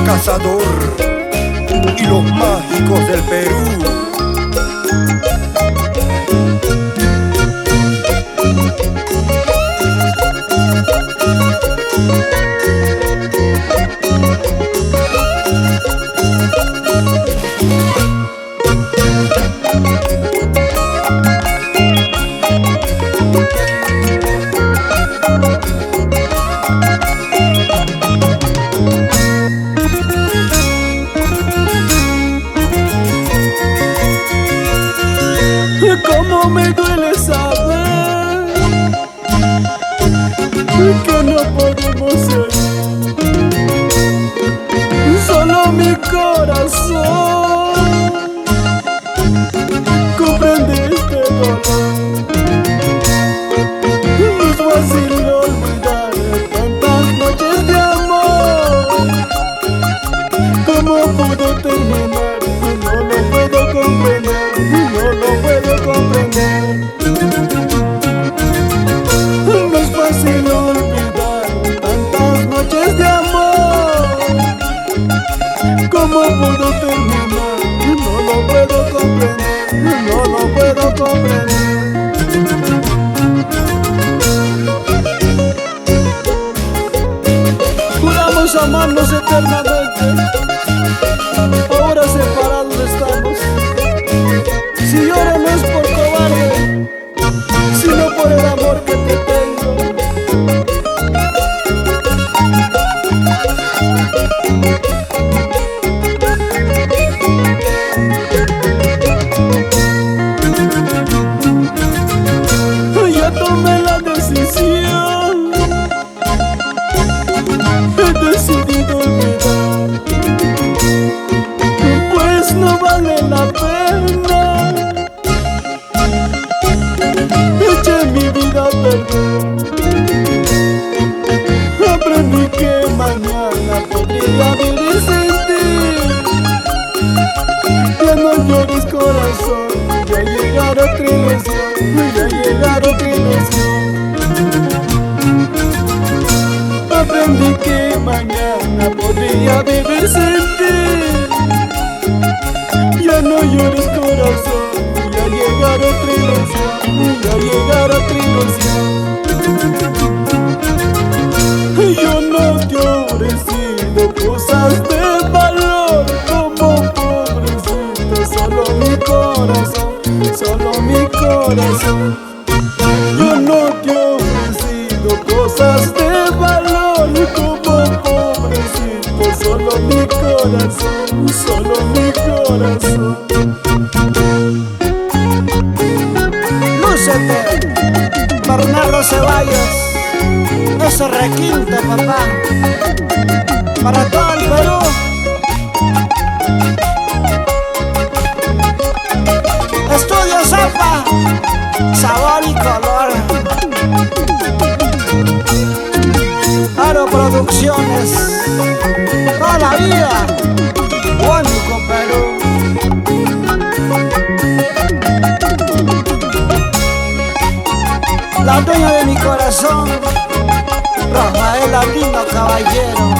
Cazador y los mágicos del Perú. Cómo me duele saber que no podemos ser. Solo mi corazón comprende este dolor. No es fácil olvidar tantas noches de amor. ¿Cómo pudo terminar? No lo puedo comprender. No lo puedo comprender. No es fácil olvidar tantas noches de amor. ¿Cómo pudo terminar? No lo puedo comprender. No lo puedo comprender. Juramos amarnos eternamente. Ahora separados estamos. Si lloro no es por cobarde, sino por el amor que te tengo. Ya tomé la decisión, he decidido olvidar, pues no vale la pena. Eché mi vida a perder. Aprendí que mañana podría vivir sin ti. Ya no llores, corazón, ya llegará otra ilusión, ya llegará otra ilusión. Aprendí que mañana podría vivir sin ti. Ya no llores, corazón, ya llegará otra ilusión, ya llegará otra ilusión. Yo no te he ofrecido cosas de valor como pobrecito, solo mi corazón, solo mi corazón. Yo no te he ofrecido cosas de valor como pobrecito, solo mi corazón, solo mi corazón. Lúcete, Bernardo Ceballos, ese requinto, papá, para todo el Perú. Estudio Zapa, sabor y color. Aro Producciones, toda la vida, único Perú. La dueña de mi corazón, Rafael Latino Caballero.